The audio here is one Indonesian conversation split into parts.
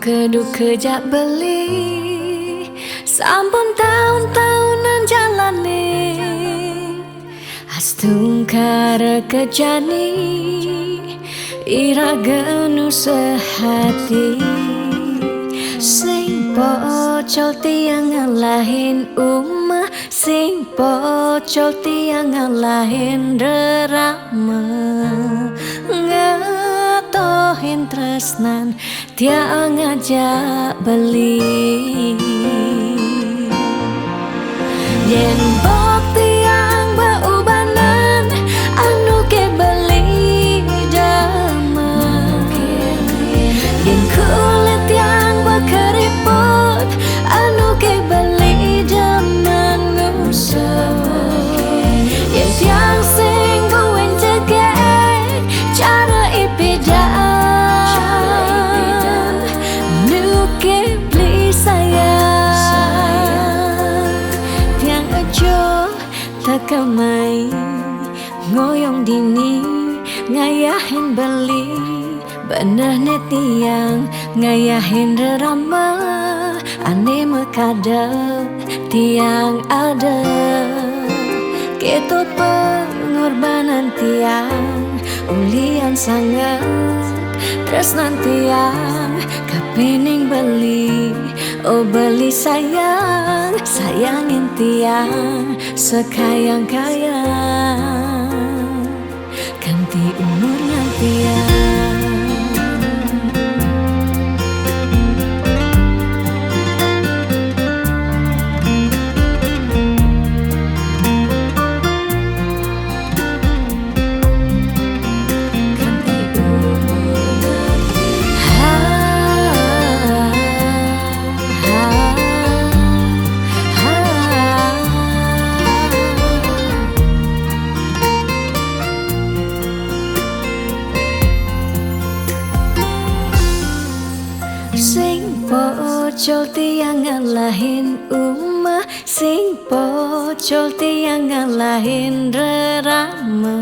Keduk kejak beli sampun tahun-tahunan jalani astungkara kejani ira genu sehati sing pocol tiang ngalahin umah sing pocol tiang ngalahin rerama ngatohin tresnan tiang ngajak beli yen bok tiang beubanan anu ke beli dama yen kulit yang berkeriput anu ke beli dama ngusap yen tiang sing buin cegek cara ipidan nu ke beli sayang tiang ajo takamai ngoyong dini ngayahin beli bener tiang ngayahin rerama ane mekadep tiang ada ketut pengorbanan tiang ulian sangat tresnan tiang kapening beli oh beli sayang sayangin tiang sekayang-kayang ganti umurnya tiang sing pocol tiang ngalahin umah sing pocol tiang ngalahin rerama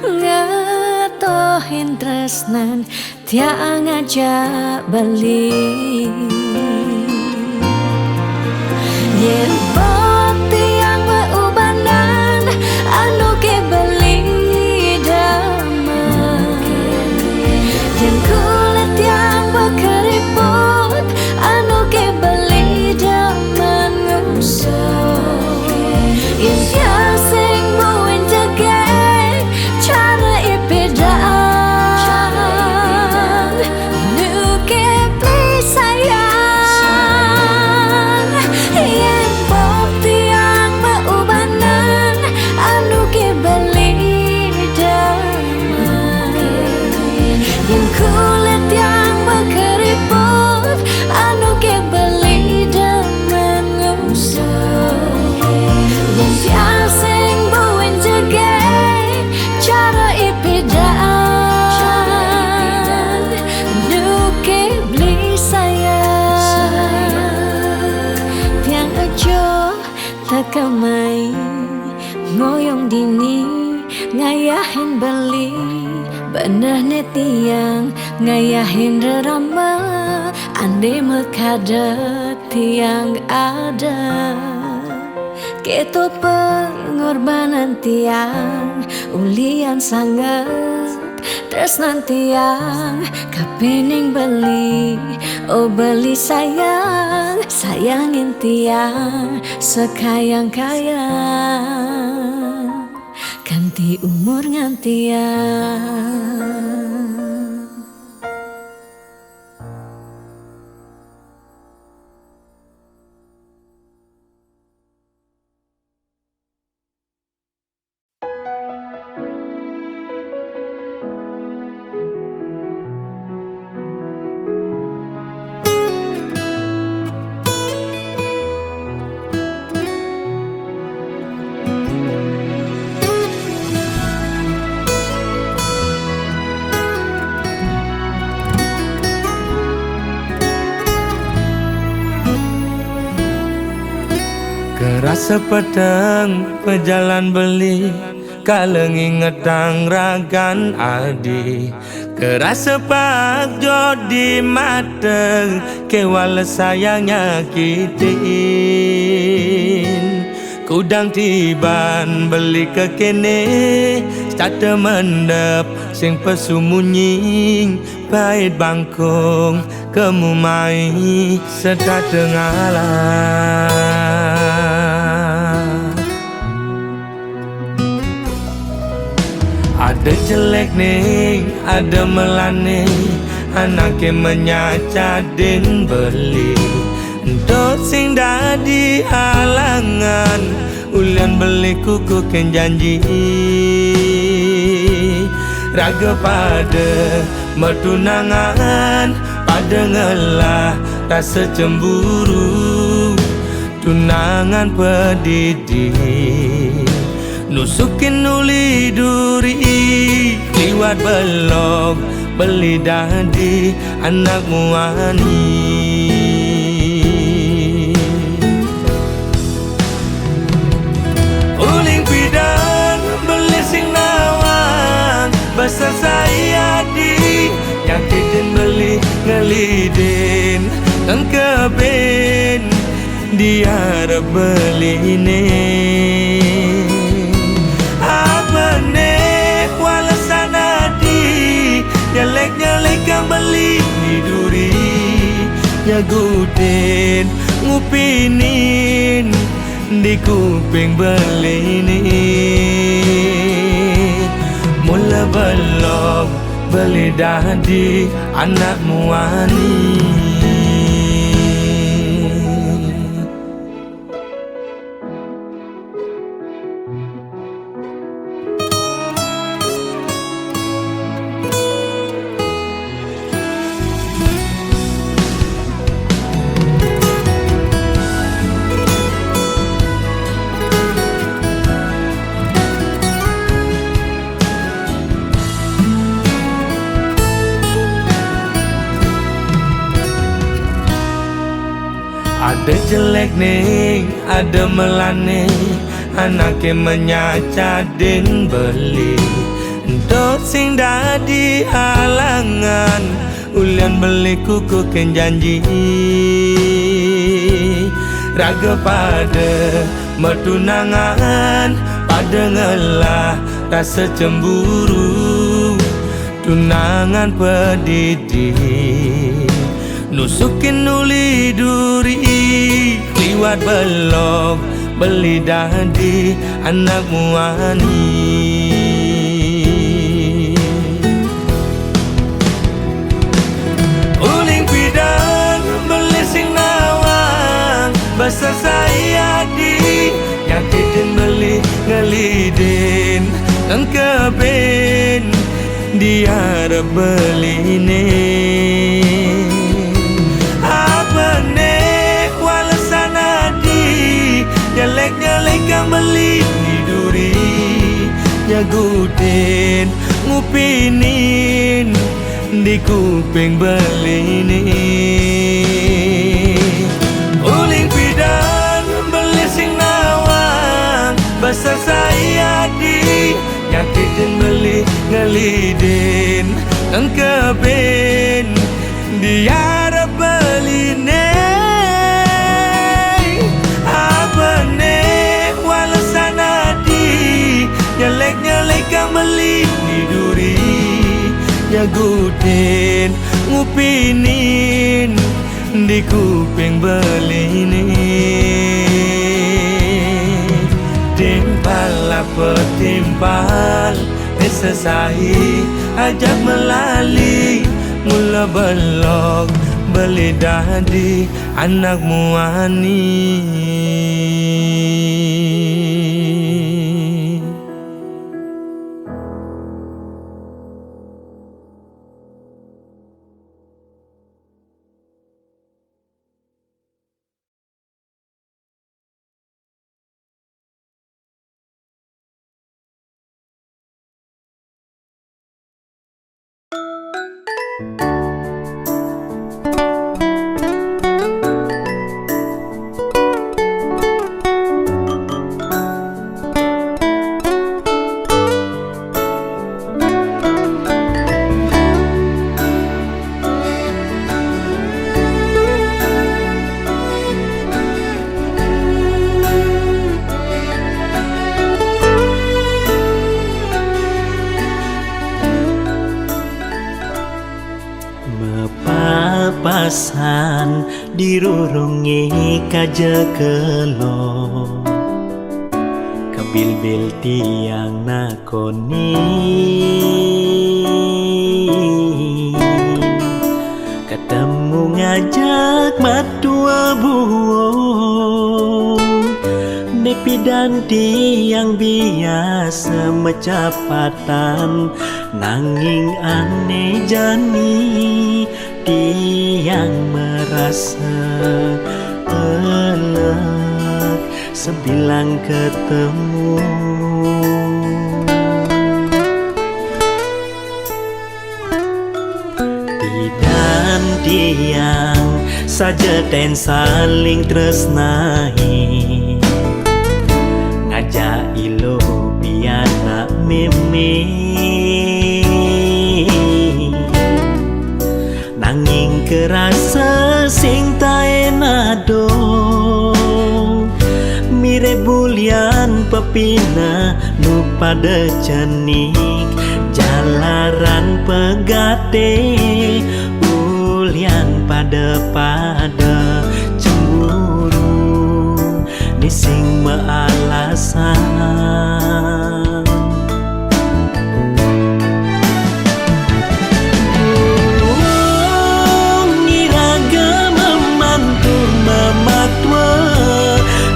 ngatohin tresnan tiang ngajak beli yen bok tiang beubanan anu ke beli dama yen kulit yang berkeriput anu ke beli daman ngusap yen tiang sing buin cegek cara ipidan nu ke beli sayang yen bok tiang beubanan anu ke beli daman yen kulit yang berkeriput anu ke beli daman ngusap yen tiang sing buin cegek cara ipidan nu ke beli sayang tiang ajo takamai ngoyong dini ngayahin beli bener tiang ngayahin rerama ande mekadep tiang ada ketut pengorbanan tiang ulian sangat tresnan tiang kapening beli oh beli sayang sayangin tiang sekayang-kayang ganti umur ngantiang Kerasa pedang pejalan beli, kalengi ngedang ragan adi, Kerasa pak jodi mata kewala sayang nyakitin. Kudang tiban beli ke kene starter mendep sing pesumunying pahit bangkong kemu mai serta tengalah. Ada jelek nih, ada melane, anaknya menyacadin beli. Dot sing dadi halangan, ulian beli kuku ken janji. Raga pada mertunangan, pada ngelah rasa cemburu. Tunangan pedidi nusukin uli duri, liwat belok beli dadi anak muani. Uling pidang beli sing nawang besar saya di nyakitin beli ngelidin dan keben dia beli ini. Nyelek kang beli di duri nyagutin ngupinin di kuping beli ini. Mula belok beli dadi anak muani. Ada jelek nih, ada melane, anaknya menyacadin beli. Dot sing dadi halangan, ulian beli kuku ken janji. Raga pada mertunangan, pada ngelah rasa cemburu. Tunangan pedidi nusukin uli duri, liwat belok beli dadi anak muani. Uling pidang beli sing nawang besar saya di nyakitin beli ngelidin dan keben dia beli ini. Nyelek kang beli di duri nyagutin ngupinin di kuping beli ini. Uling pidang beli sing nawang besar saya di nyakitin beli ngelidin dan keben dia beli ini. Nyelek kang beli di duri nyagutin ngupinin di kuping beli ini. Timpal apa timpal disesai ajak melali. Mula belok beli dadi anak muani. perasaan dirurungi kajekelo kebil-bil tiang nakoni ketemu ngajak matua buo nepi dan tiang biasa mecepatan nanging aneh jani tiang merasa elek sebilang ketemu dan tiang saja dan saling tresnahi ngajak ilo piana meme nanging kerasa sing tae nado mire bulian pepina nu pada cenik jalaran pegate ulian pada cemburu nising mealasan ngiraga memantu mematua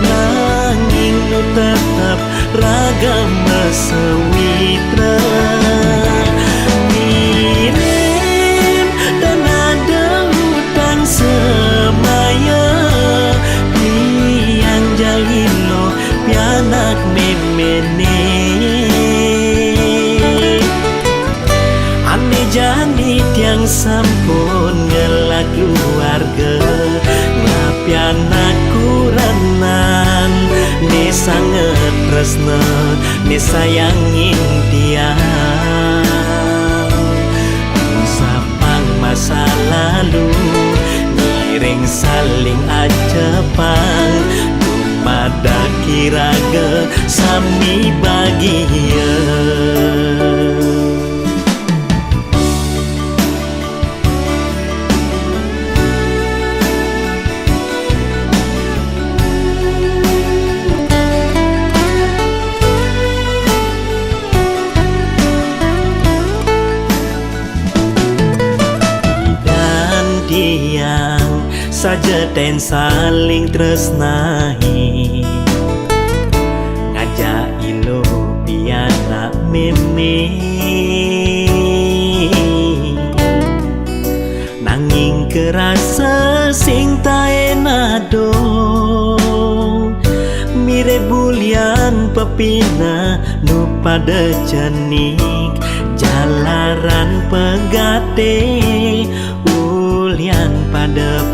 nanging nu tetap raga mesewitra mirim dan ada hutan semaya tiang jalilo pianak memene ane jani tiang sampun ngelak keluarga ngapianak kuranan ne sangat tresna ne sayangin tiang sapang masa lalu ngiring saling acepang dumada kiraga sami bahagia saja dan saling tresnahi ngajak ilo piana meme nanging kerasa sing tae nado mire bulian pepina nu pada cenik jalaran pegate ulian pada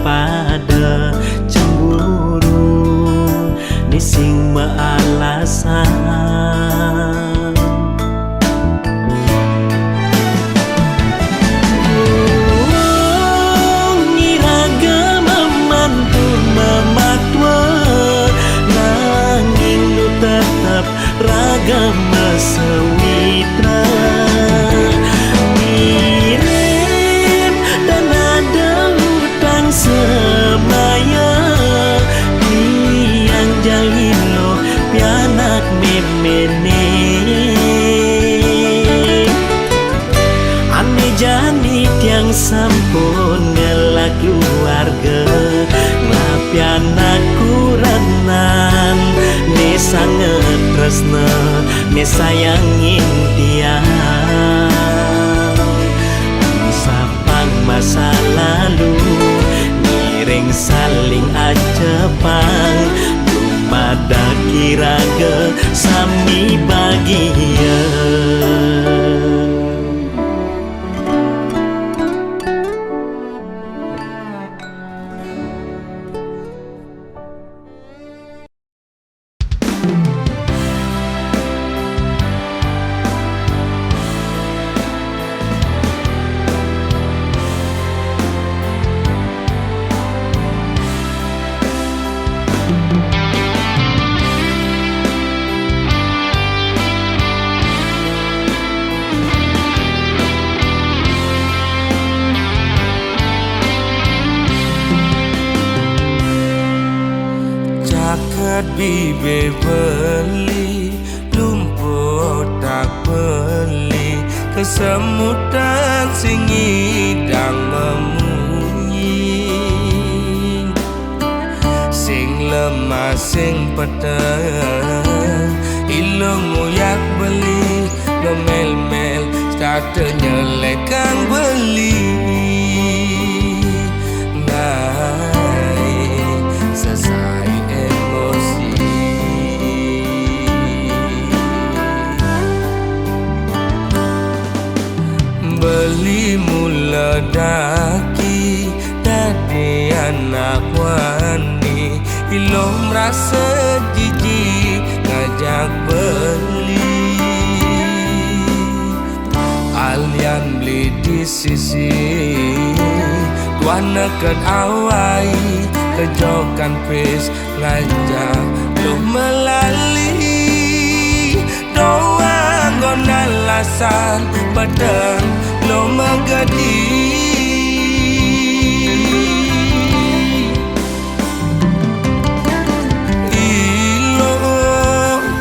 cemburu nising mealasan ngiraga memantu mematua nanging nu tetap raga mesewitra semaya tiang jalilo pianak memene ane jani tiang sampun ngelak keluarga ngapianak kuranan ne sangat tresna ne sayangin tiang sapang masa lalu ngiring saling acepang dumada kiraga sami bahagia bebeli lumpuh tak beli kesemutan sing ngidang memunyi sing lemah sing peteng ilmu yak beli ngemel-mel starte nyelek kang beli naik selesai emosi beli mula daki dadi anak wani ilom rasa jijik ngajak beli alian beli di sisi wana ket awai kejokan pes ngajak lo melali doang gonan lasan pedang lo megadi ilo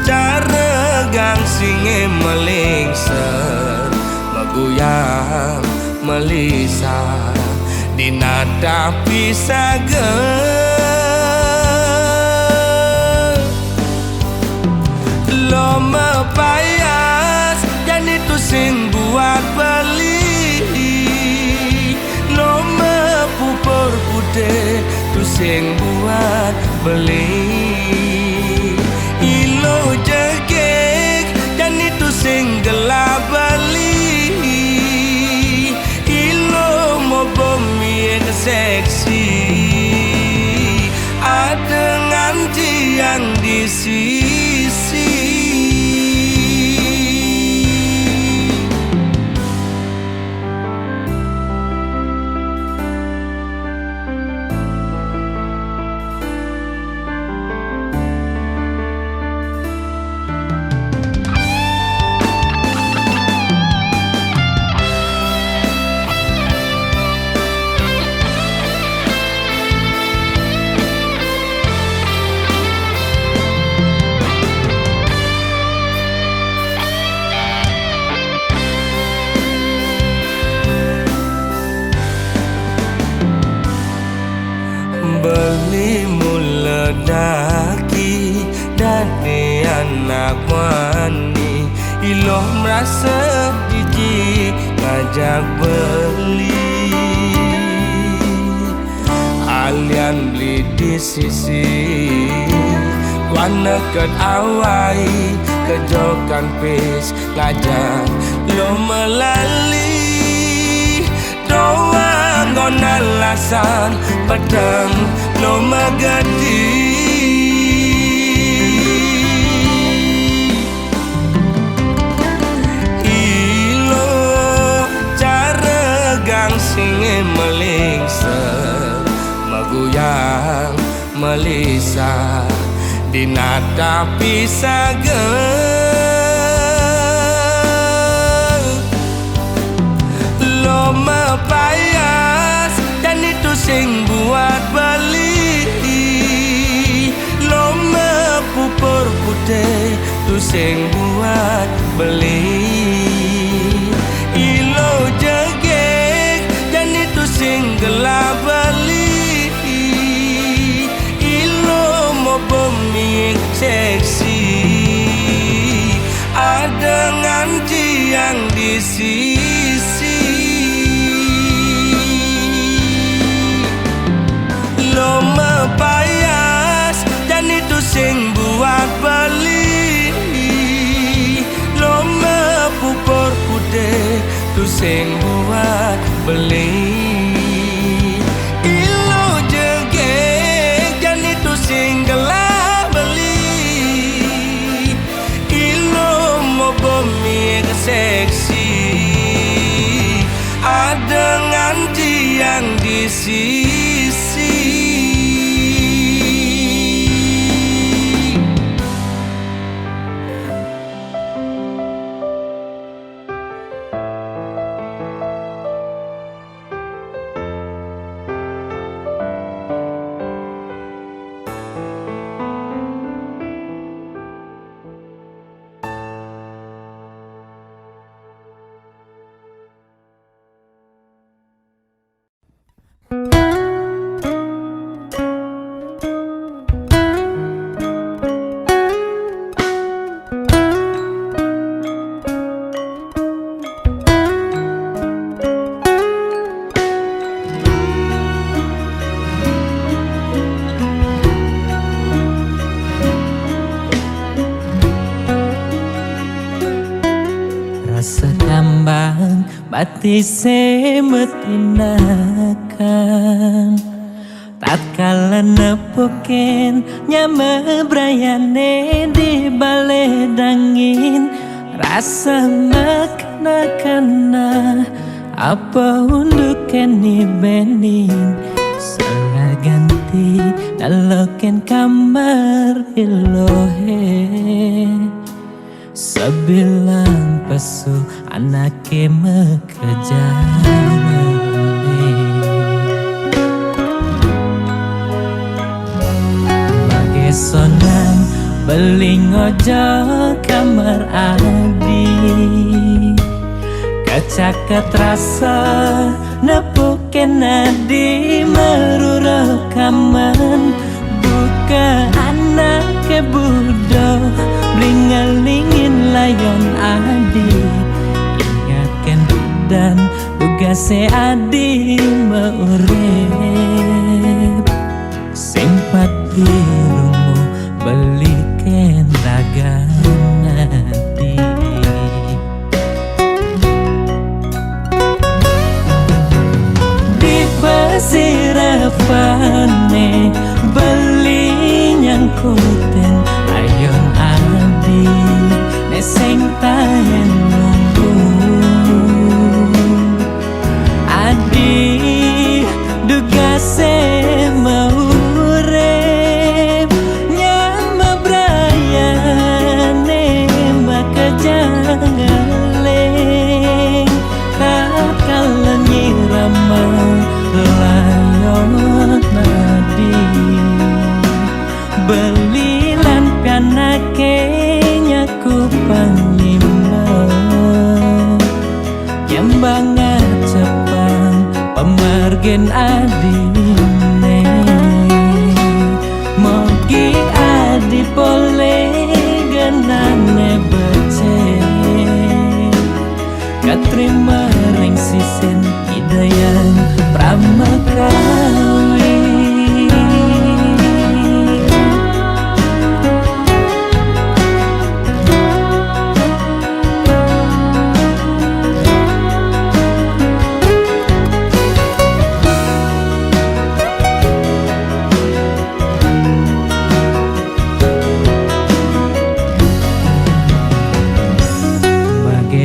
cara gang singe melingser meguyang melisa dinada pisaga lo mepayas dan itu sing buat beli lo mepupur putih tu sing buat beli ilo jegek dan itu sing gelap beli ilo mau bumi seksi ada nganti yang di sisi beli mula daki dadi anak wani ilo merasa jijik ngajak beli alian beli di sisi wana ket awai kejokan pes ngajak lo melali doang gonan lasan pedang lo megadi ilo cara gang singe melingser meguyang melisa dinada pisaga lo mepayas dan itu sing buat beli lo mepupur putih tu sing buat beli ilo jegek dan itu sing gelap beli ilo mau bumi seksi ada nganti yang di sisi lo mepayas dan itu sing buat beli lo mepupur putih tu sing buat beli ilo jegek dan itu sing gelap beli ilo mau bumi seksi ada nganti yang di sisi sekambang batise metinakan tatkala nepukin nyame brayane di bale dangin rasa makna-kana apa untuk keni bening salah ganti daloken kamar ilohe sebilang pesu anake mekejaran sonan beling ojo kamar adi kacaket rasa nepuken adi meruro kaman buka anak ke budo blingelingin layon adi ingatkan dan tugase adi meurep simpati rumu belikan raga nadi di pesirafane beli nyangkuten ayon adi neseng tayen nunggu adi dugase mau belilan pianake nyaku panglima Jembangan cepang pemargen adine Mogi adi pole genane becek katrima ring sisen hidayan pramakawi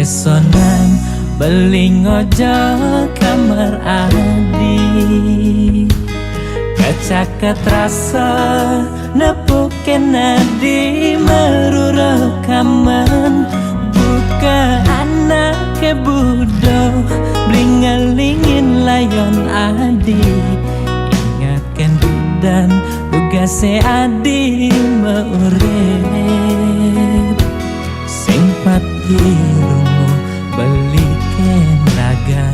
sonan beling ojo kamar adi kacaket rasa nepuken adi meruro kaman buka anak ke budo blingelingin layon adi ingatkan dan tugase adi meurep simpati belikan raga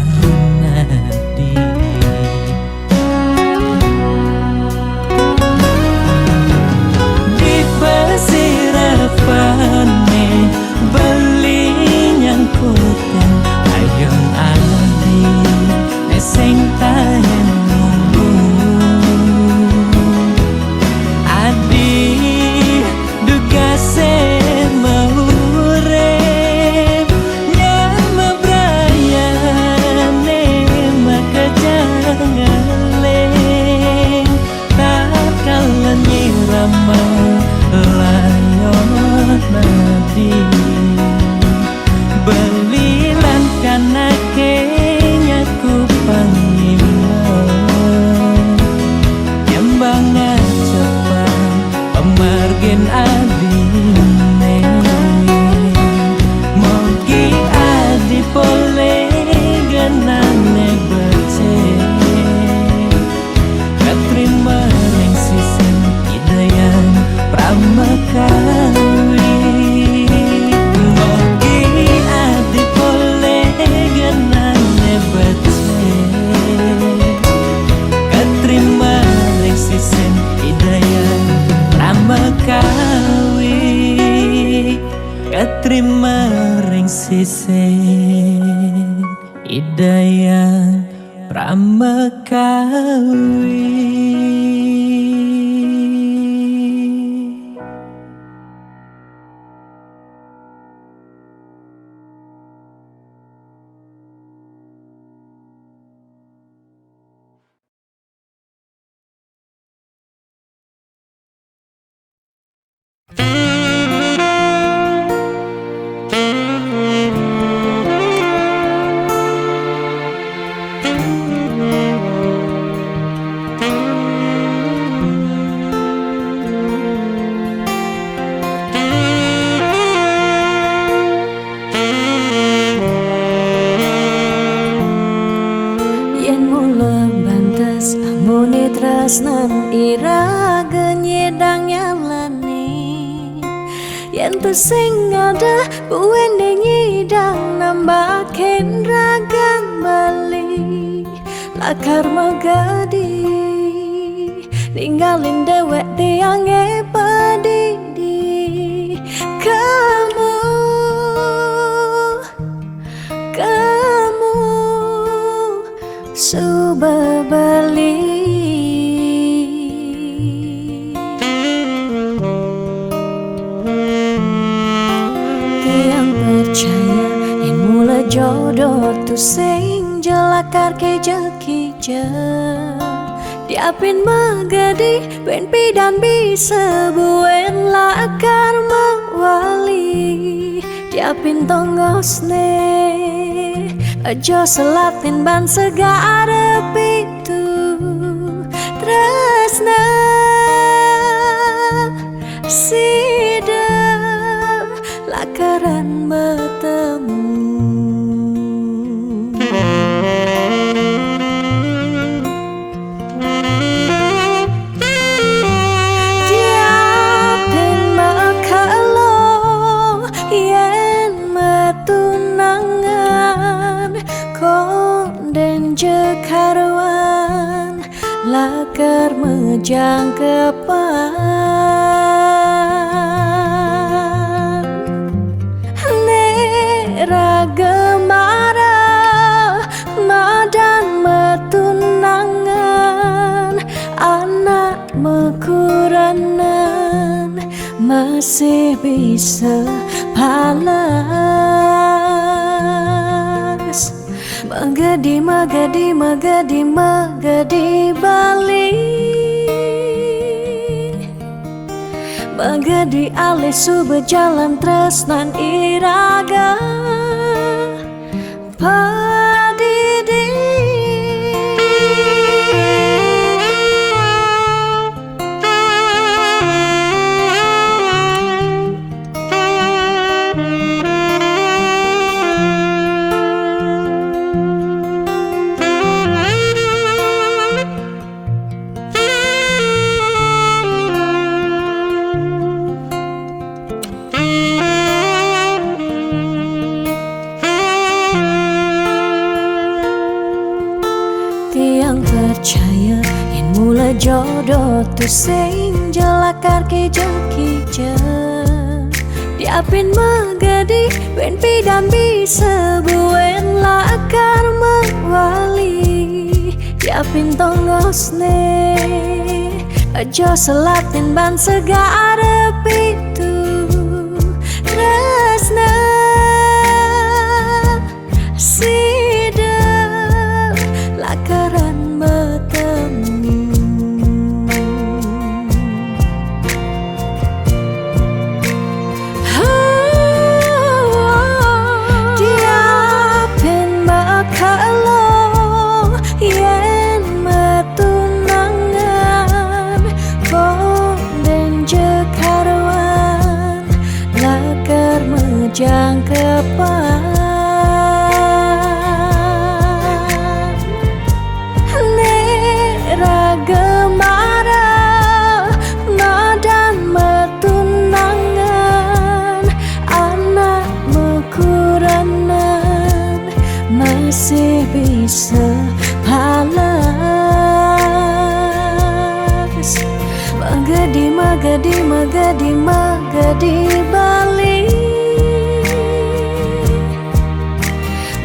nadi di pesirafane beli nyangkuten ayon adi neseng tayen nunggu adi dugase belilan kanake nyaku panglima Jembangan cepang pemargen adine Mogi adi pole genane becek katrima ring sisen hidayan pramakawi katrima ring sisen hidayan pramakawi. tresnan iraga nyedang nyalani yen tu sing ada buwene nyidang nambahin ragang bali lakar magadi ninggalin dewek tiange padidi kamu suba bali tiang percaya yang mula jodoh tu sing jelakar ke jekija diapin magadi ben pidan bisa buen lakar mawali diapin tongosne aja selatin ban segara pitu tresna sida lakaran bertemu diapin makalo yen matunangan konden jekarwan lakar mejang kepan neraga marah madan metunangan anak mekuranan masih bisa palas magadi magadi magadi magadi bali magadi alih suba jalan tresnan iraga padidi tiang percaya yang mula jodoh tu sing jelakar ke jekija diapin magadi ben pidan bisa buen lakar mawali diapin tongosne aja selatin ban segara pitu tresna sida lakaran bertemu diapin makalo yen metunangan konden jekarwan lakar mejang kepan raga marah madan metunangan anak mekuranan masih bisa palas magadi magadi magadi magadi bali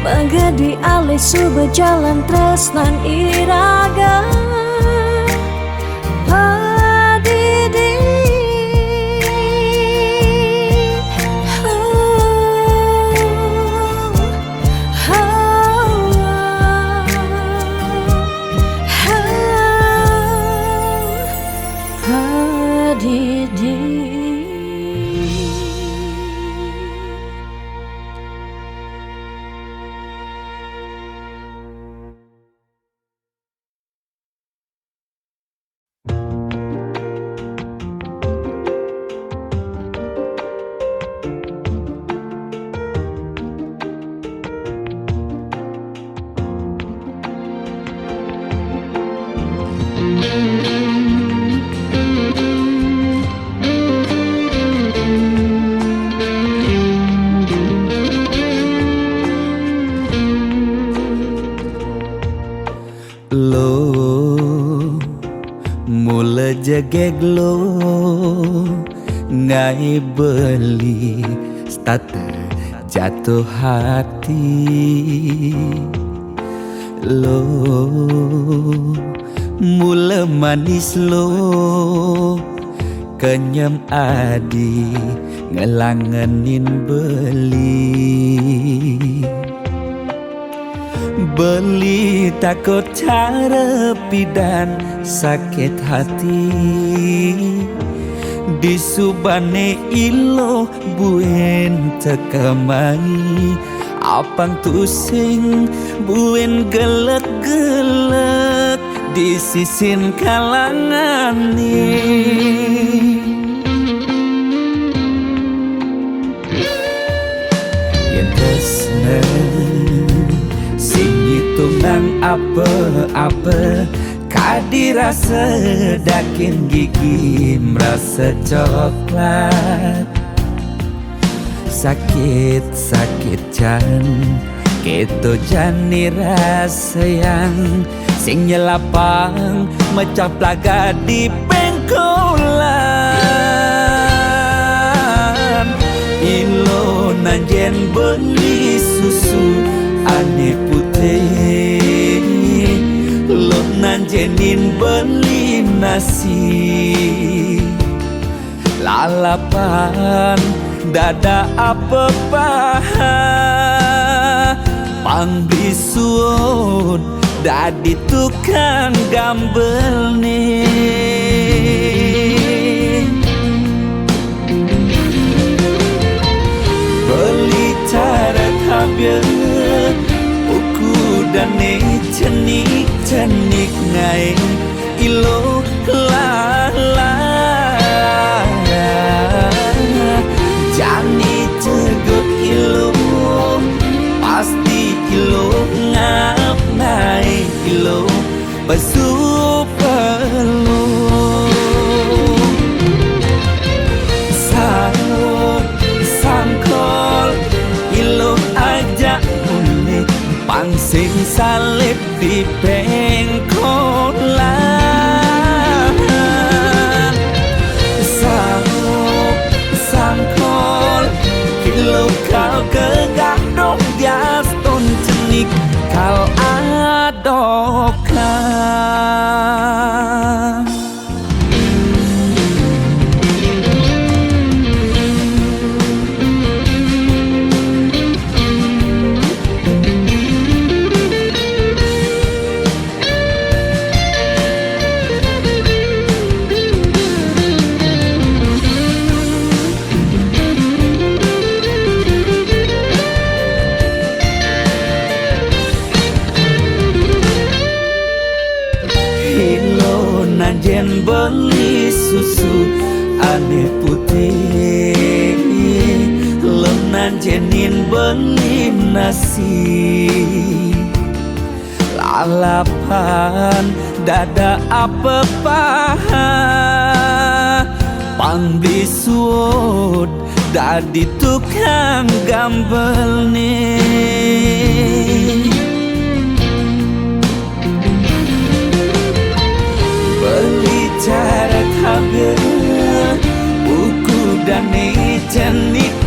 magadi alih suba jalan tresnan iraga padidi padidi jegeglo ngai beli starter jatuh hati lo mula manis lo kenyam adi ngelangenin beli takut cara pidan sakit hati di subane ilo buen tekamai apang tusing buen gelek-gelek di sisin kalangan yen tresna sing hitungan apa-apa kadirasa dakin gigi merasa coklat sakit jan keto jani rasa yang sing nyelapang mecah plaga di pengkolan ilo nanjen beli susu ane putih lo nanjenin beli nasi lalapan dada apa paha pangbisuun dadi tukang gambel nih beli cara tabir uku dan cenik ngai ilo lala jani tegut ilo pasti ilo ngap naik ilo bersuperlu sangkol ilo ajak unik pangsing salib di pengkolan sangkol ilo kau kegadok dias ton cenik kal adokan nanjen beli susu ane putih lo nanjenin beli nasi lalapan dada apa paha pangbisuun dadi tukang gambel nih beli cara tabir buku dan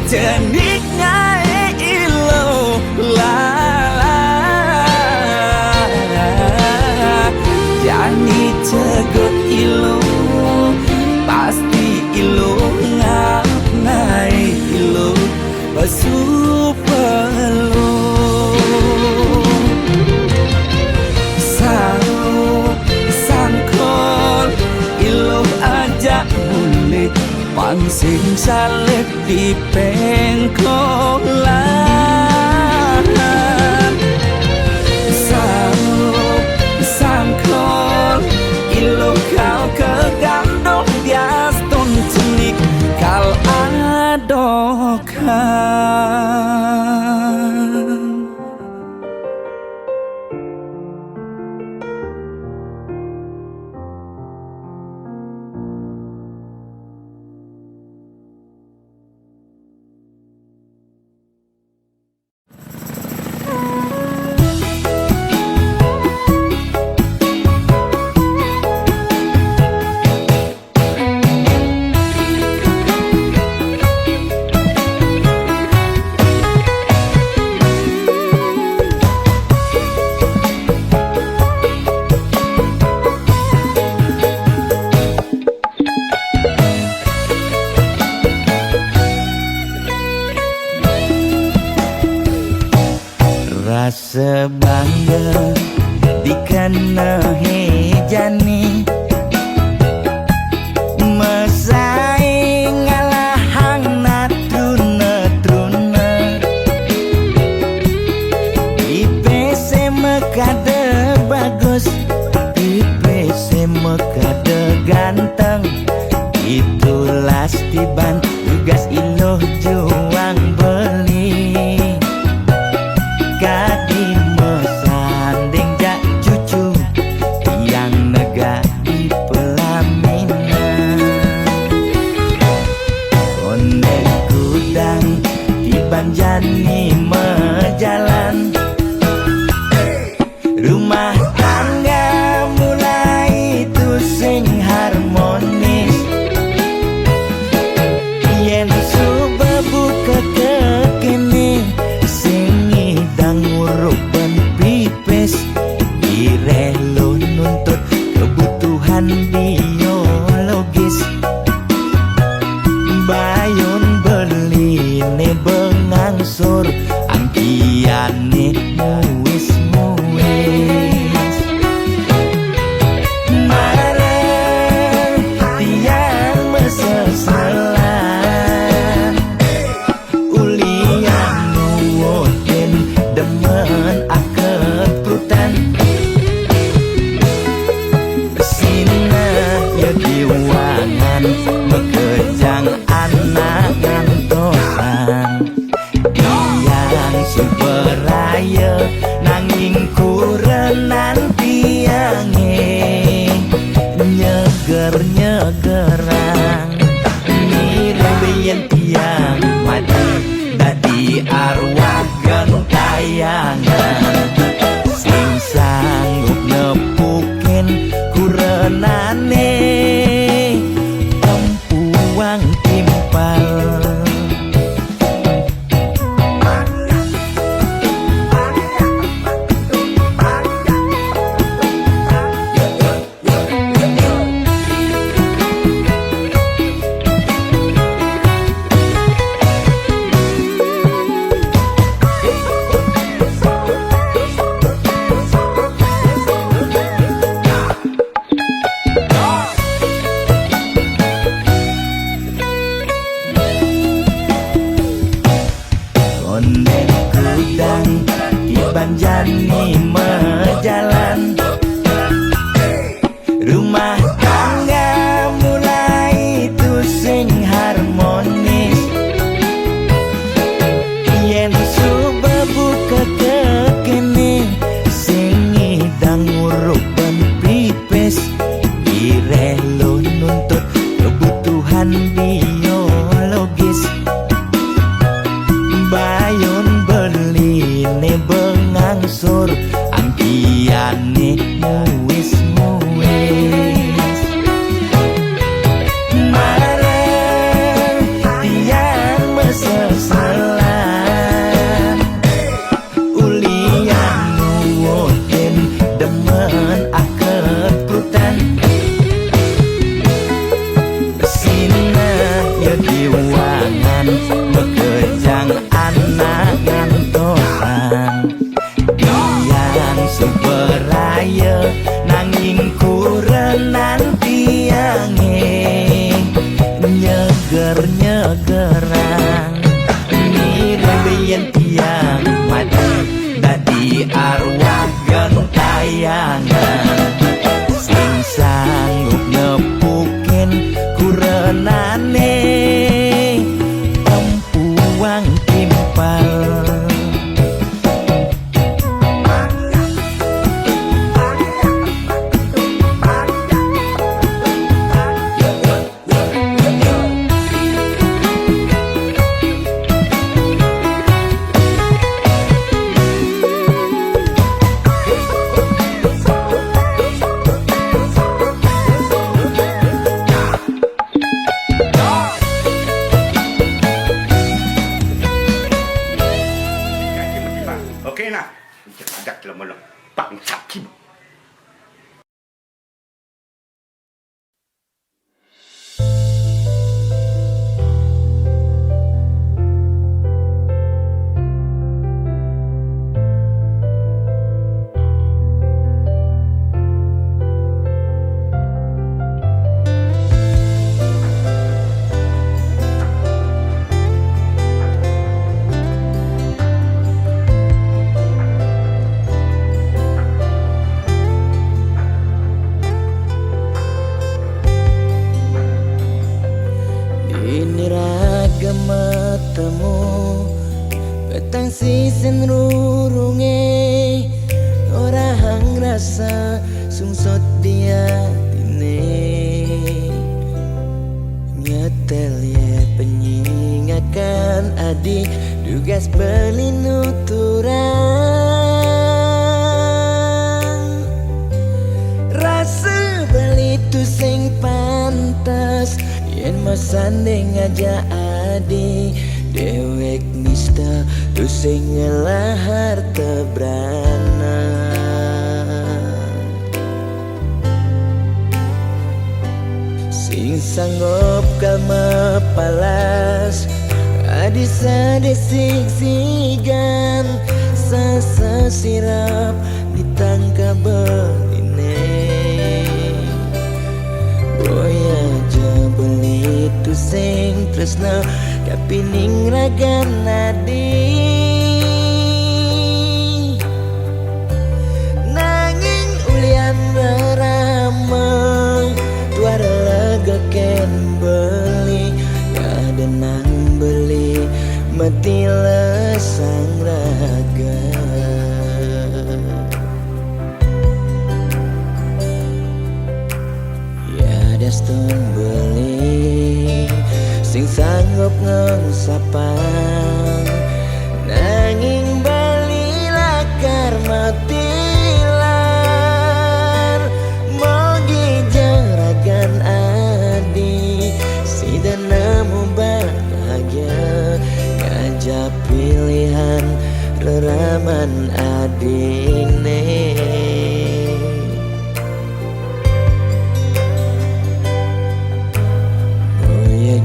cenik ngai ilo lala jani cegot ilo pasti ilo ngap ngai ilo bersuperlu pangsing salib di pengkolan sangkol ilo kau kegandok dias ton cenik kal adokan Rasa bangga dikena hejani Mesaing ngalahang natruna-truna IPC mekade bagus IPC mekade ganteng Itulah tiban tugas iloh juang beli Kadi mesanding jak cucu yang nega di pelaminan Onde kudang di banjani mejalan Rumah tangga mulai tusing harmonis Yen subebu kekekini sing ngidang ngurupan pipis direlo nuntut kebutuhan biologis Bayun beli ne bengangsur angkiane muis-muis Mareng tiang mesesalan Ulian nuwutin demen akeprutan Sina ya diwangan mekejang anak ngantosan Yang superaya nanging kurenan tiange Nyeger-nyegerang Mirembeyen tiang mati dadi arwah gentayangan Sing sanggup nepukin kurenane Empuang timpal Onde kudang di banjani mejalan Rumah tangga mulai tusing harmonis Yen subebu kekekini sing ngidang ngurupan pipis direlo nuntut kebutuhan biologis Bayun beli ne bengangsur angkiane muis-muis Mareng tiang mesesalan Ulian nuwutin demen akeprutan Sina ya diwangan mekejang anak ngantosan Yang superaya nanging kurenan tiange Nyeger-nyegerang Mirembeyen tiang mati dadi arwah gentayangan Sing sanggup nepukin kurenane Empuang timpal Oke nah, ajak lama bangsa kim. sanding aja adi dewek nista tu sing ngelahar tebrana sing sanggup kalma palas adi sadesik sigan sasa sirap ditangka beline boya aja beli tu sing tresna kapining ragan nadi nanging ulian berama tuara lega ken beli kada nang beli mati lesang raga ya deston beli sing sanggup ngengsapang nanging bali lakar matilar mogi jaragan adi si nemu bahagia ngajak pilihan reraman adine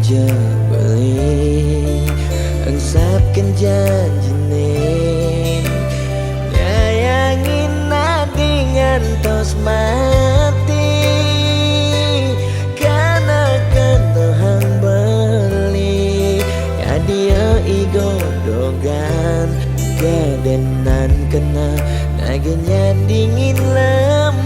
aja beli engsapkan janjine nyayangin nadi ngantos mati karena kentuhan beli ya dia igodogan kedenan kena nagenya dingin lembu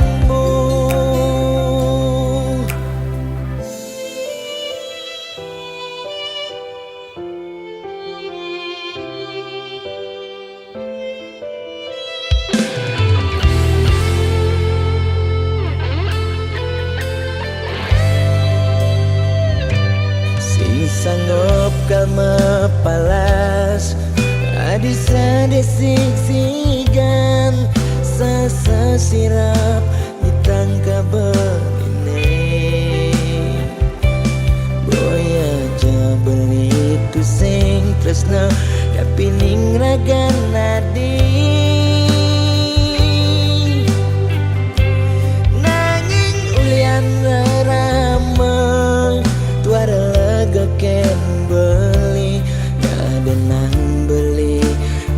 sanggup kalma palas adi sadesik sigan sasa sirap ditangka beline boya aja beli tu sing tresna kapining ragan nadi nanging ulian rama tuara ken beli kada nang beli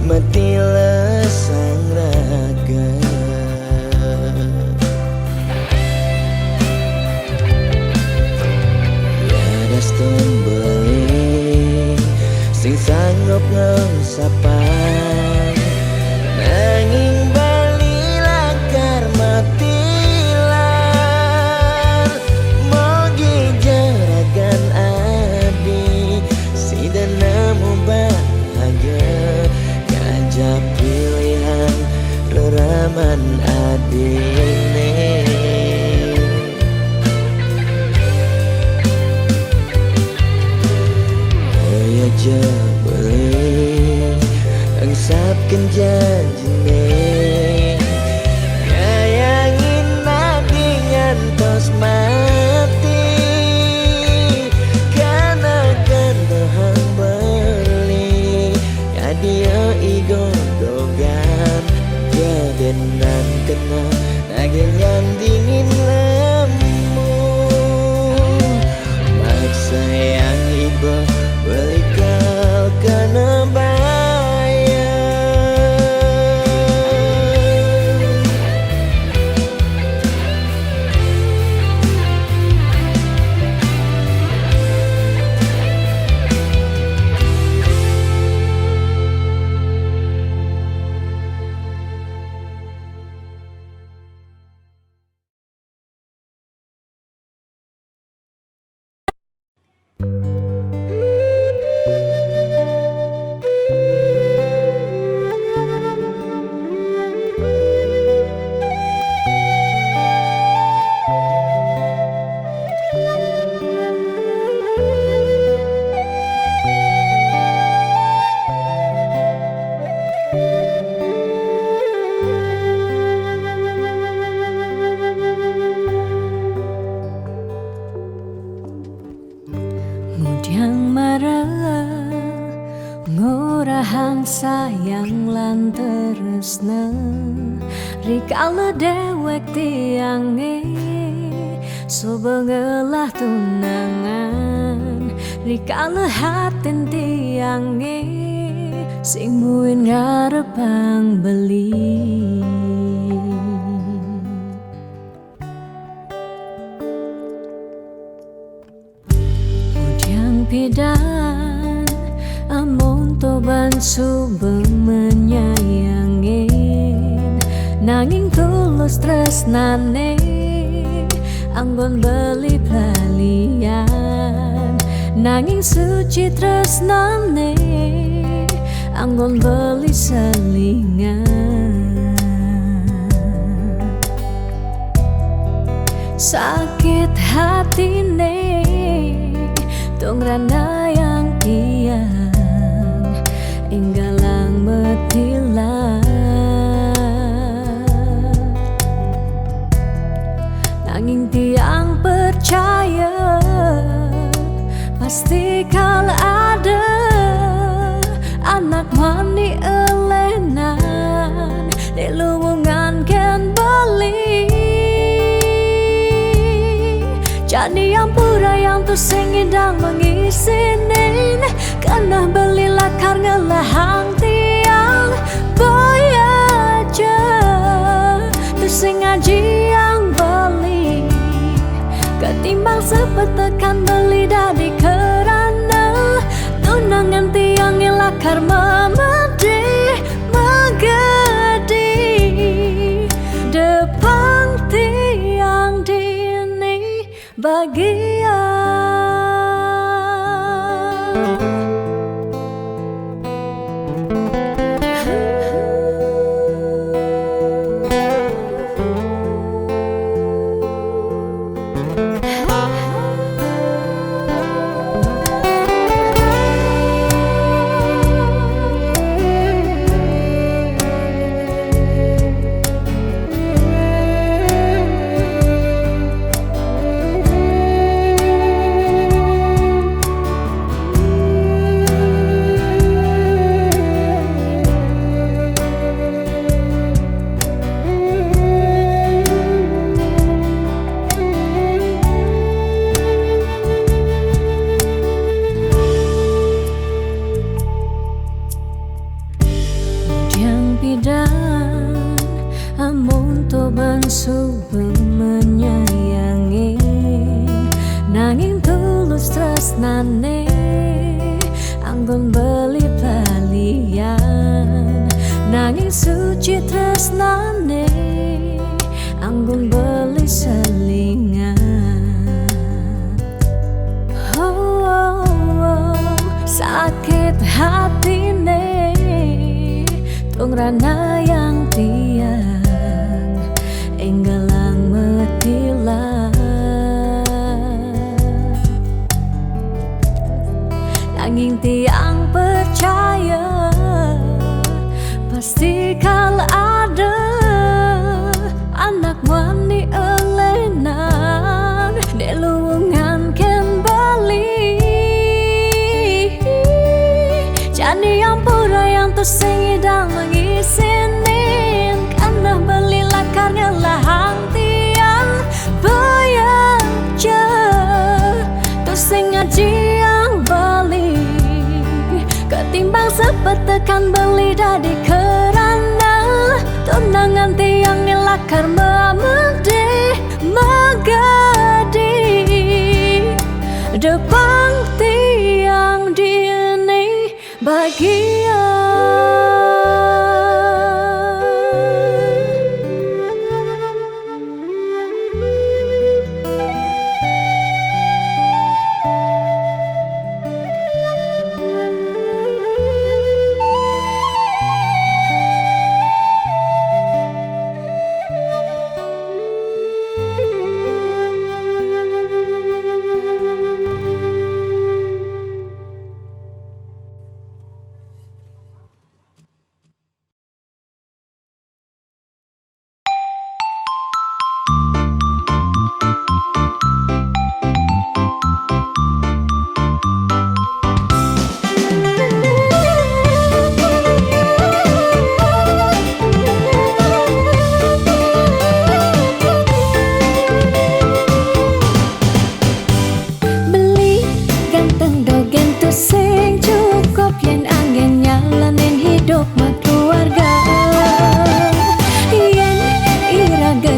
mati lesang raga ya deston beli sing sanggup ngengsapang nanging bali lakar matilar mogi jaragan nemu bahagia ngajak pilihan reraman adine oh aja beli engsapkan janjine nyayangin nadi ngantos mati karena kentuhan dia igodogan kedenan kena sayang lan tresna rikala dewek tiange sobengelah tunangan rikala hatin tiange sing muin ngarepang beli. Udiang pidan amon toban sube menyayangin nanging tulus tresnane anggon beli pelalian nanging suci tresnane anggon beli selingan. Sakit hatine tong rana yang tiang inggalang metilan nanging tiang percaya pasti kala ada anak mani elenan di luwungan ken beli. Jadi yang pura yang tu sing indang mengisinin karena beli lakar ngelahang tiang boy aja tu sing ngaji yang beli ketimbang sepet tekan beli dari kerana tunangan tiang lakar memedi megedi depan tiang dini bahagia. Pidan amon toban sube menyayangi nanging tulus tresnane anggon beli palian nanging suci tresnane anggon beli selingan. Sakit hatine tong rana yang tiang enggalang metilan nanging tiang percaya pasti kala ada anak wani elenan di luwungan ken bali. Jadi yang pura yang tu sing idang mengisinin karena beli lakar ngelahang tiang bayaja tu sing ngaji yang beli ketimbang sepet tekan beli dari kerana tunangan tiang lakar memedi megadi depan tiang dini bahagia.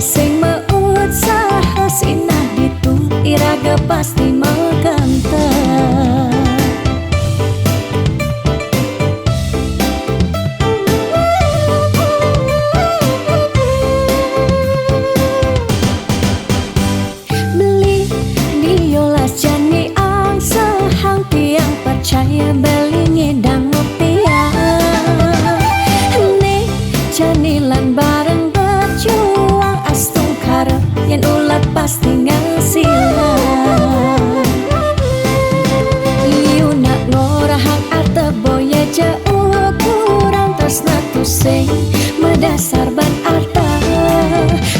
sing meusaha sinah ditu iraga pasti mekantah. Beli diolas jani angsa hang tiang percaya beli ngedang rupiah. Nih janilan bareng berjuang astung karep yen ulat pasti ngasilan. Iu nak ngorahang arta boya jauh kurang tresna tu sing medasar ban arta.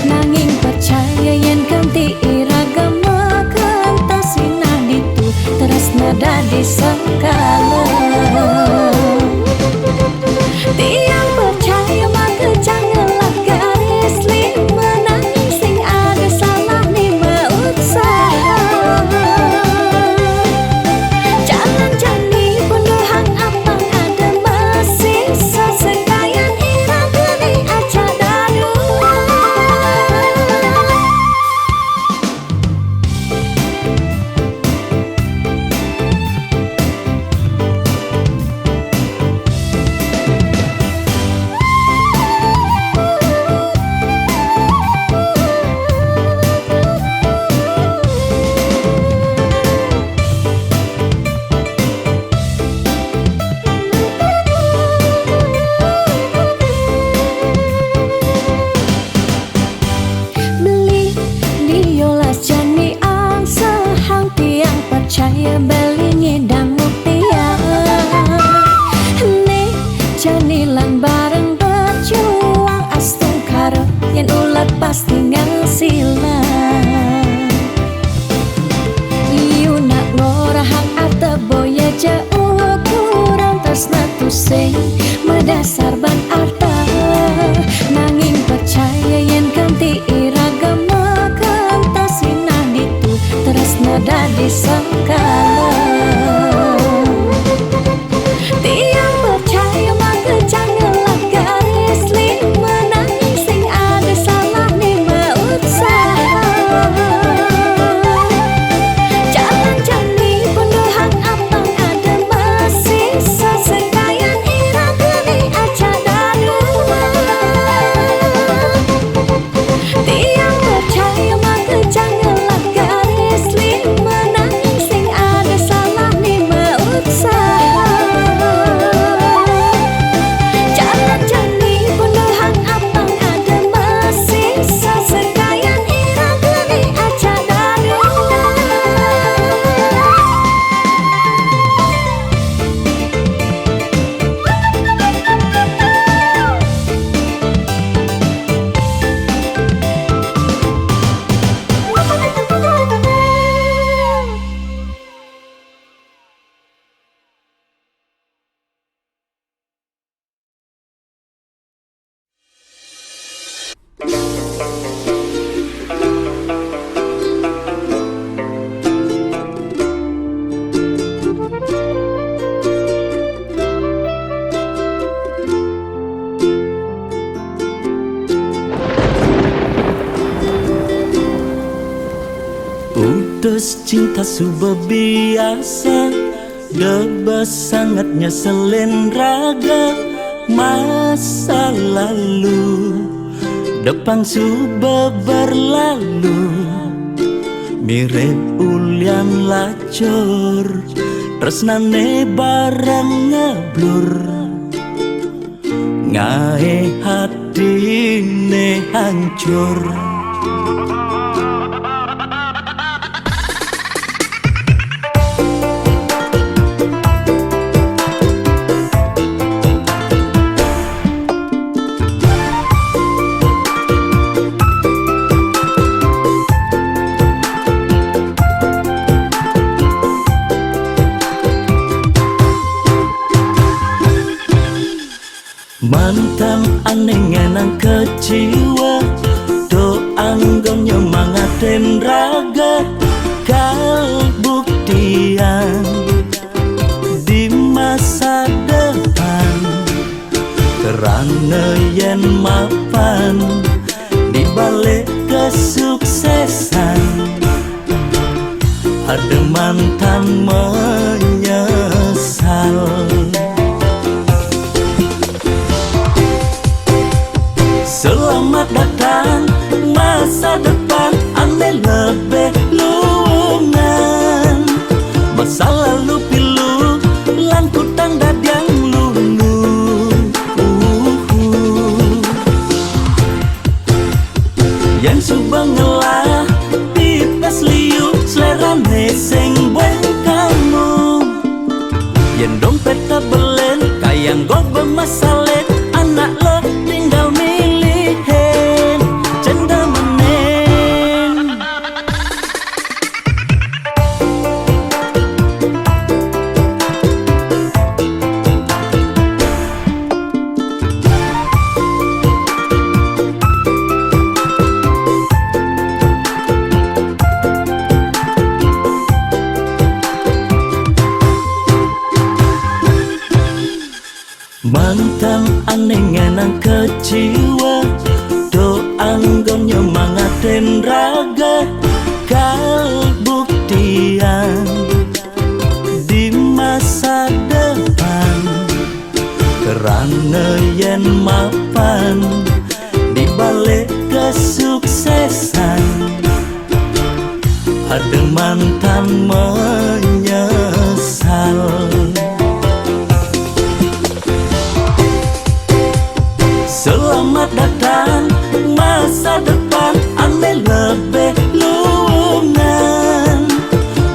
Nanging percaya yen kanti iragama kanta sinah ditu tresna dadi sakala. Tiang percaya maka janganlah garis lima nanging sing ada salah ni meusaha. Jalan jani pendohang apang ada masih sesekayan iraga ni aja dadu. Beli diolas jani angsa hang tiang percaya beli ngedang rupiah. Nih janilan bareng berjuang astung karep yen ulat pasti ngasilan. Iu nak ngorahang arta boya jauh kurang tresna tu sing medasar ban arta. Nanging percaya yen kanti iragama kanta sinah ditu tresna dadi sakala. Tiang percaya maka janganlah garis lima nanging sing ada salah ni meusaha. Jalan jani pendohang apang ada masih sesekayan iraga ni aja dadu. Tiang percaya maka janganlah garis lima nanging sing ada salah ni meusaha. Jalan jani pendohang apang ada masih sesekayan iraga ni aja dadu. Putus cinta sudah biasa, debas sangatnya selen raga. Masa lalu depan sudah berlalu, mirip ulian lacur, tresnane bareng ngeblur. Ngae hatine hancur. Mantan aneh ngenang keciwa, do anggon nyemangatin raga. Kal buktian di masa depan, kerana yen mapan di balik Selamat datang masa depan ane lebih lungan. Masa lalu pilu lan kutang dadiang lulu. Yang subang ngelah pipes liu selerane sing bueng kamu. Yang dompet tabelen kayang go bermasalet anak lo tinggal milihin cenda menen. Mantan anengan kecewa doang gon nyemangatin raga kal buktian di masa depan kerana yen mapan di balik kesuksesan ada mantan menyesal. Selamat datang masa depan ane lebih lungan.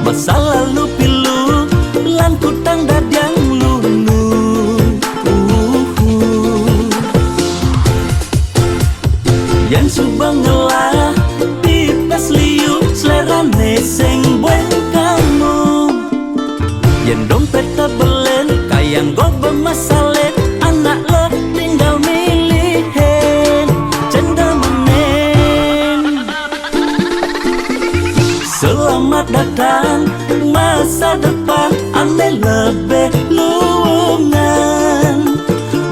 Masa lalu pilu lan kutang dadiang lulu. Yang subang ngelah pipes liu selerane sing bueng kamu. Yang dompet tabelen kayang go bermasalet anak lo tinggal milihin cenda menen. Selamat datang masa depan ane lebih lungan.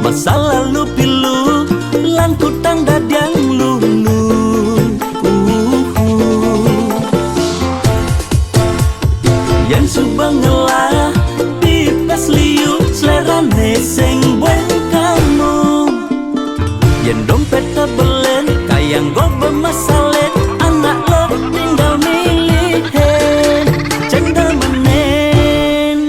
Masa lalu pilu lan kutang dadiang lulu. Yang subang ngelah pipes liu selerane sing bueng kamu. Yang dompet tabelen kayang go bermasalet anak lo tinggal milihin cenda menen.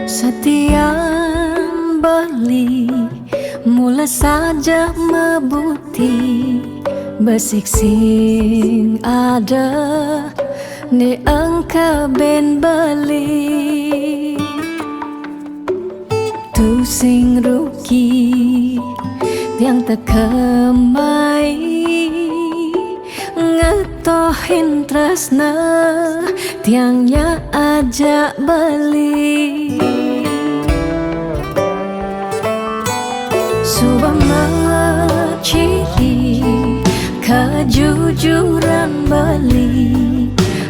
Setiap beli mula saja mebuti besik sing ada ni engkau ben beli tu sing rugi yang tak kemai ngetohin tresna tiangnya ajak beli. Subang ciri kejujuran beli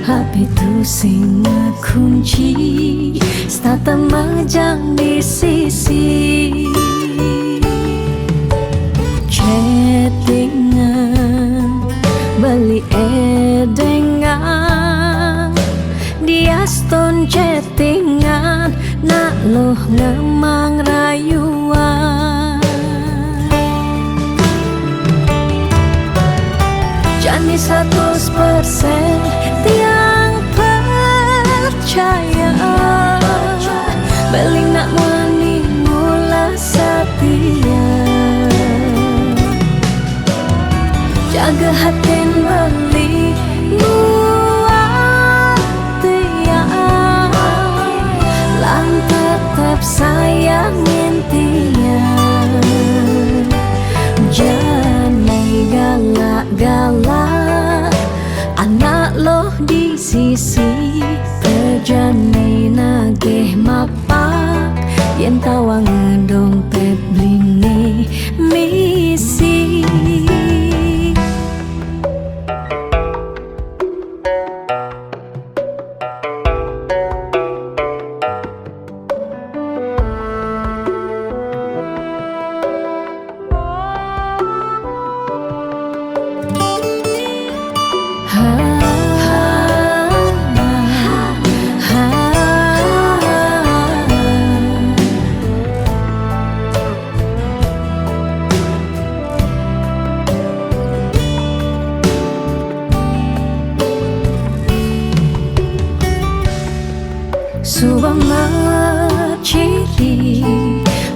HP tu sing kunci stata majang di sisi chattingan beli edengan dia stone chattingan nak loh ngemang rayuan. Jani 100% tiang percaya beli nak wani mula setia jaga hatin beli buat tiang lan tetap sayangin tiang sisi terjani nageh mapak yen tawang dompet blinge misi. Subang ciri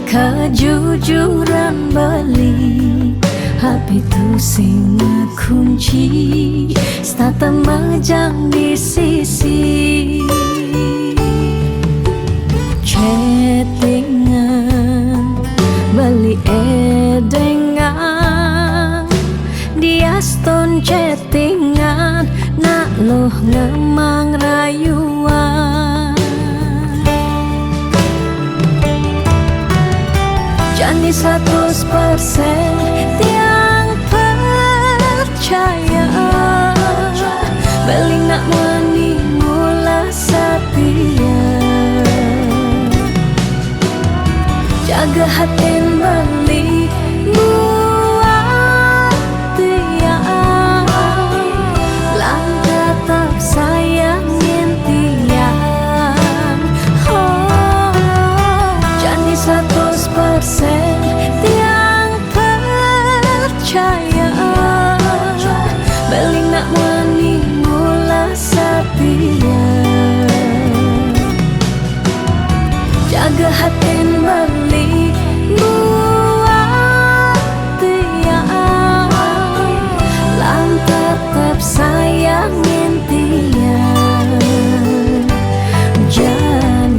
kejujuran beli HP tu sing kunci stata majang di sisi chattingan beli edengan dia stone chattingan nak loh ngemang rayuan. Jani 100% tiang percaya beli nak wani mula setia jaga hatin beli buat tiang lang tetap sayangin tiang. Oh, Jani 100% tiang percaya beli nak wani mula setia jaga hatin beli buat tiang lang tetap sayangin tiang. Jangan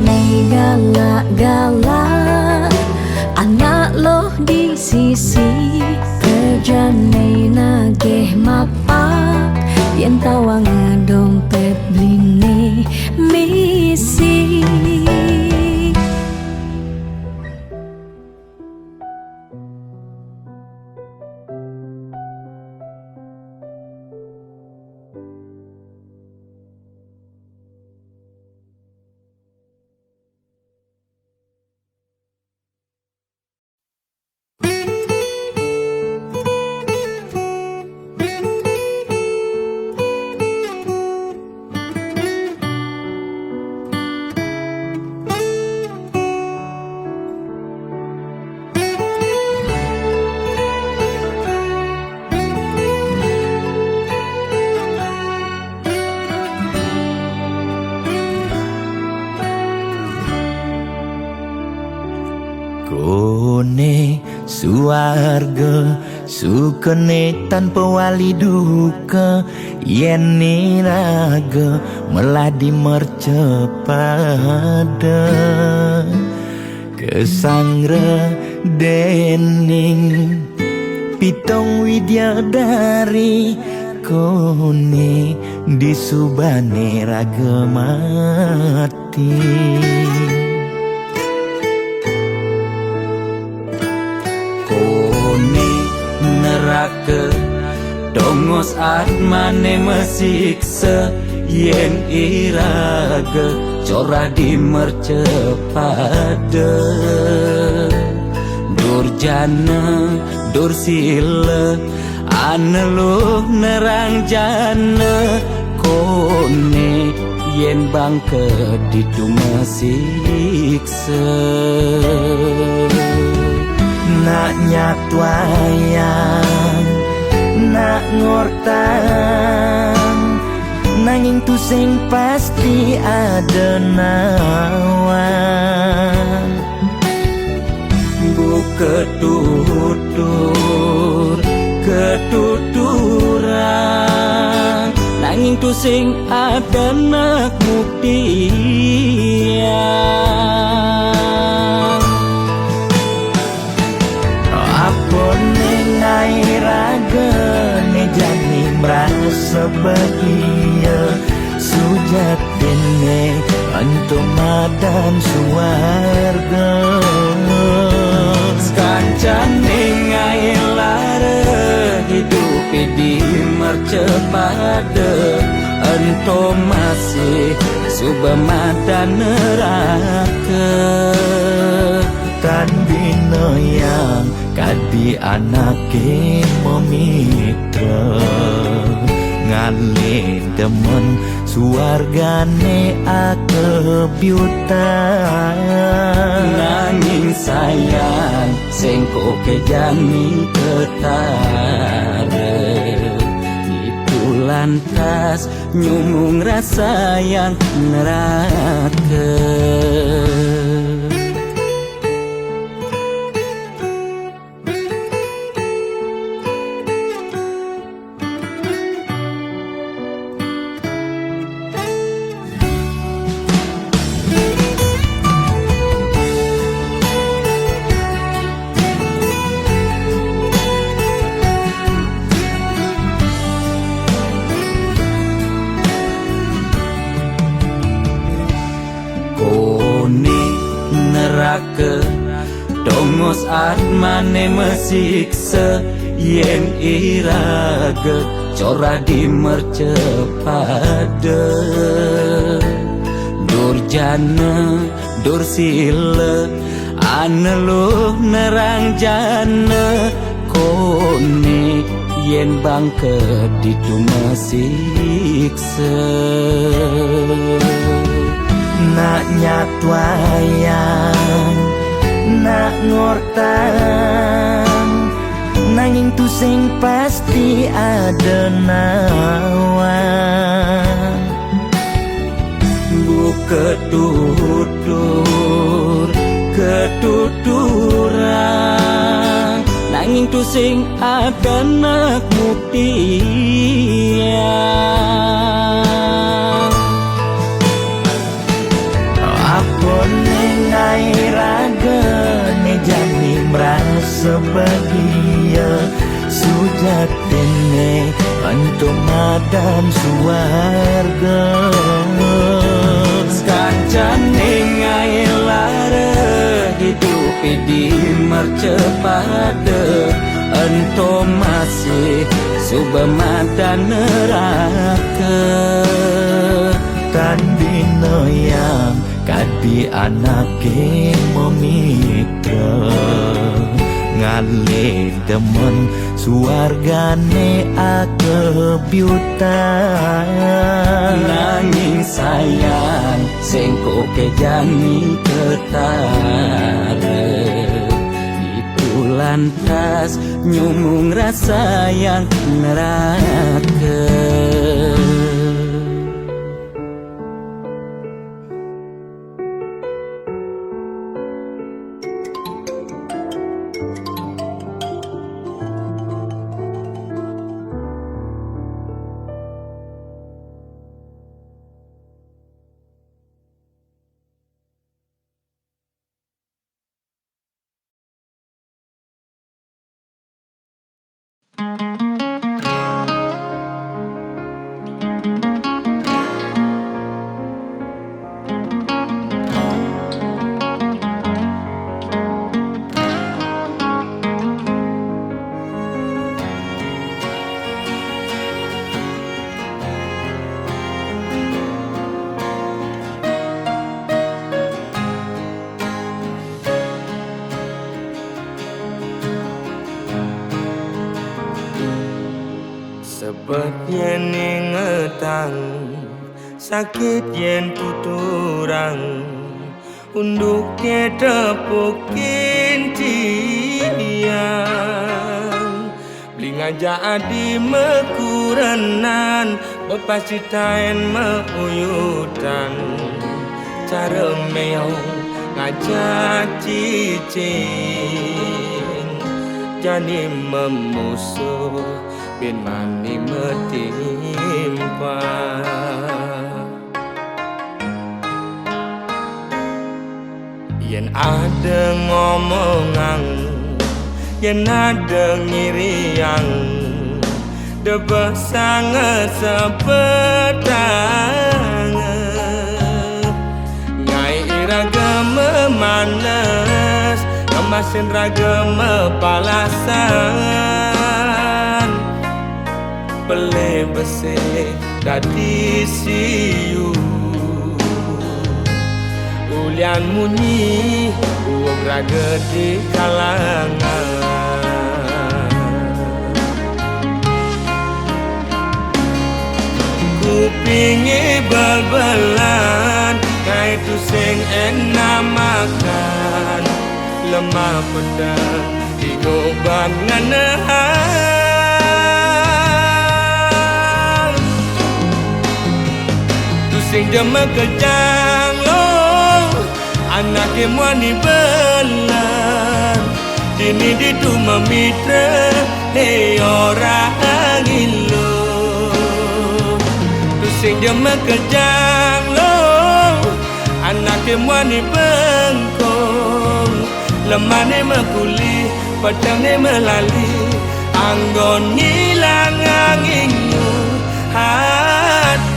galak-galak anak loh di sisi terjani nageh mapak yen tawang dompet bline misi. Kone suarga sukene tanpa wali duka yen niraga meladi mercepada kesangra dening pitong widyadari kone disubane raga mati. Kone neraka dongos atmane mesiksa yen iraga corah di mercepada durjana dursila aneluh nerang jana kone yen bangke ditu mesiksa nak nyatwayang nak ngortang nanging tu sing pasti ada nawan buka tutur ketuturan nanging tu sing ada nak buktian. Raga ne jani merasa bahagia suja tene untuk madan suarga kancane ngai lara hidup di mercepada ento masih subamadan neraka tan bino yang kadi anake memitra ngale demen suargane akebyutan nanging sayang sengko kejani ketara itu lantas nyumung rasa yang neraka. Dongos atmane mesiksa yen iraga cora di mercepada durjana dursila aneluh nerang jana kone yen bangke ditu mesiksa nak nyatwayan nak ngortang nanging tu sing pasti ada nawan bu ketuturan nanging tu sing ada nak mutian apa nengai raga jani merasa bahagia sujatine untuk madan suarga kancane ngai lara hidup di mercepada ento masih subamadan neraka tan dino yang kadi anake memitra ngale demen suargane akebyutan nanging sayang sengko kejani ketara itu lantas nyumung rasa yang neraka. Sebab yen ingetang sakit yen tuturang unduk tepukin tiang blinga jadi mekuranan bepasitain meuyutan cara meong ngajak cicing jadi memusuh bin mani metimpa yen ada ngomongan yen ada ngiriang debah sangat sepetangan memanas, kemasin raga mepalasan, beli besi dadi siu, ulian munyi uog raga di kalangan. Kupingi bal-balan, kaitu sing enak makan, lemah pedang digoban nganahan. Tu sing demek kejang lo, anake muani belan, dini ditu memitra he orang ilo. Sing dia mekejang lo, anake muani bengkong, lemane mekuli, pedangnya melali, anggon ngilang anginmu hati.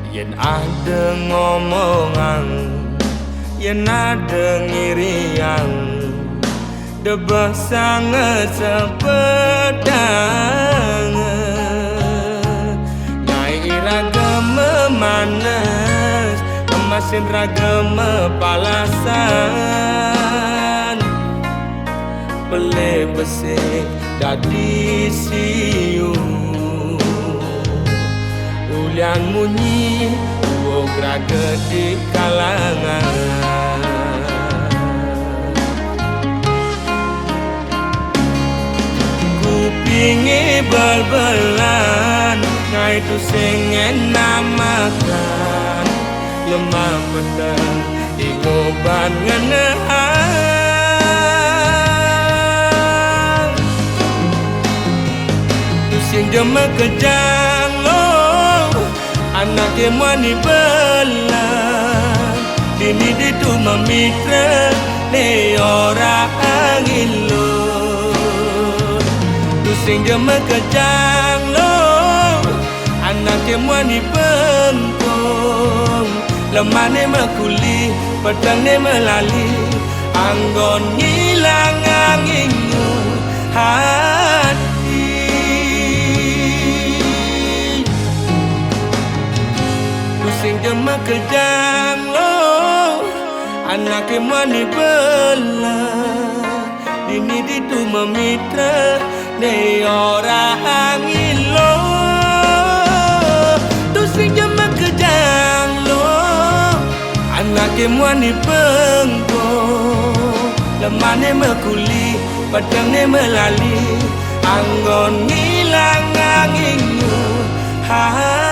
Yen ada ngomongan, yen ada ngirian, debah sangat sepedang. Ngai iraga memanas, kemasin raga mepalasan, beli besi dadi siu, ulian munyi uog raga di kalangan. Kupingi bal-balan, ngaitu sing enak makan, lemah pedang digoban nganahan. Tu sing demek kejang lo, anake muani belan, dini ditu memitra ne orang ilo. Tu sing demek kejang lo, anake muani bengkong, lemane mekuli, pedangnya melali, anggon ngilang anginmu hati. Sing demek kejang lo, anake muani belan, dini ditu memitra ne orang ilo. Tu sing demek kejang lo, anake muani bengkong, lemane mekuli, pedangnya melali, anggon ngilang anginmu hati.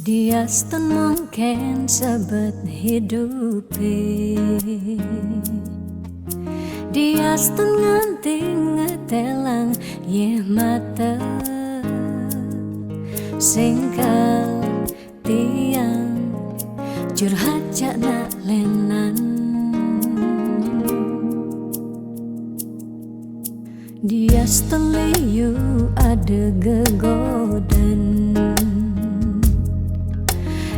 Dia stun mungkin sebet hidupi, dia stun nganti ngetelang ye mata singkal tiang curhat jana lenan. Dia stun liu ada gegodan,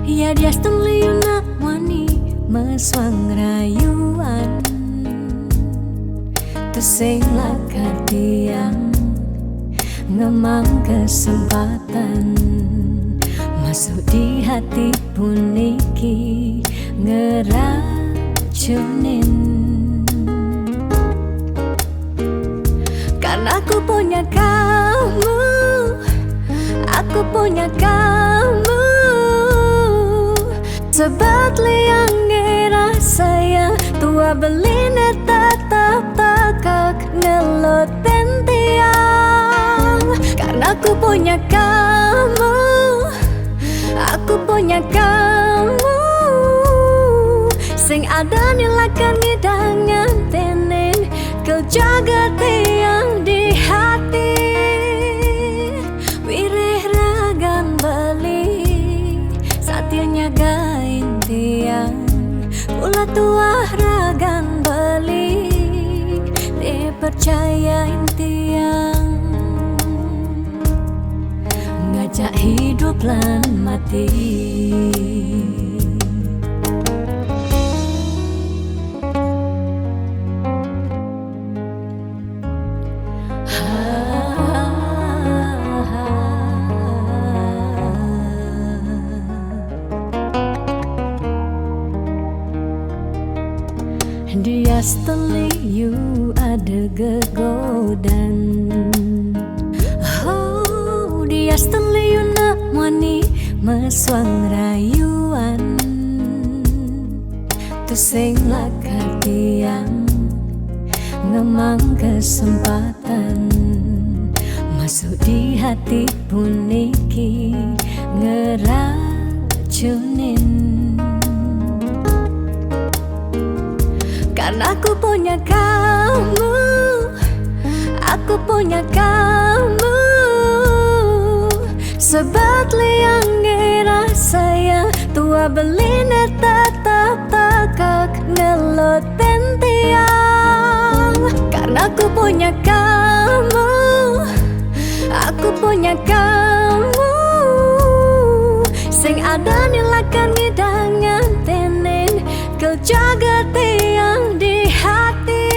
ya dia stun liu nak wani meswang rayuan. Tesing lakar tiang ngemang kesempatan masuk di hati puniki ngeracunin. Karena aku punya kamu, aku punya kamu, sebab liang ngerasa yang tua belina tetap takak ngelot tiang. Karena aku punya kamu, aku punya kamu, sing ada nilakan ngidangan tenen kau jaga tiang di hati. Wireh ragan beli saatnya gain tiang, pula tuah ragan beli dipercayain tiang. Ngajak hidup lan mati. Dia seteliu ada gegodan, oh dia seteliu nak wani meswang rayuan. Tusing lakar tiang ngemang kesempatan masuk di hati puniki ngeracunin. Karena aku punya kamu, aku punya kamu, sebab liang ngerasa yang tua belina tetap takak ngelot tiang. Karena aku punya kamu, aku punya kamu, sing ada nilakan ngidangan tenen kau jaga tiang di hati.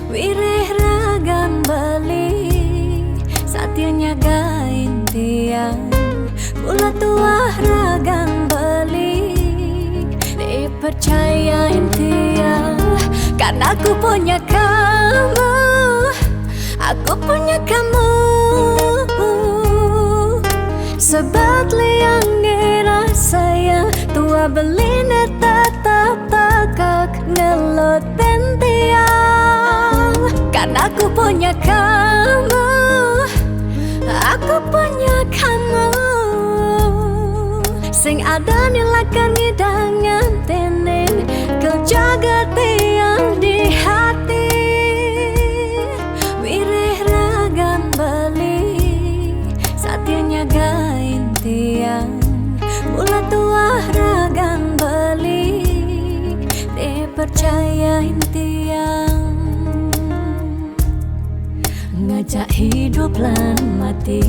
Wireh ragan beli saatnya gain tiang, pula tuah ragan beli dipercayain tiang. Karena aku punya kamu, aku punya kamu, sebab liang ngerasa yang tua belina tetap takak ngelot tiang. Karena aku punya kamu, aku punya kamu, sing ada nilakan ngidangan tenen kau jaga tiang di hati. Wireh ragan beli saatnya gain tiang, pula tuah ragan beli dipercayain tiang. Ngajak hidup lan mati.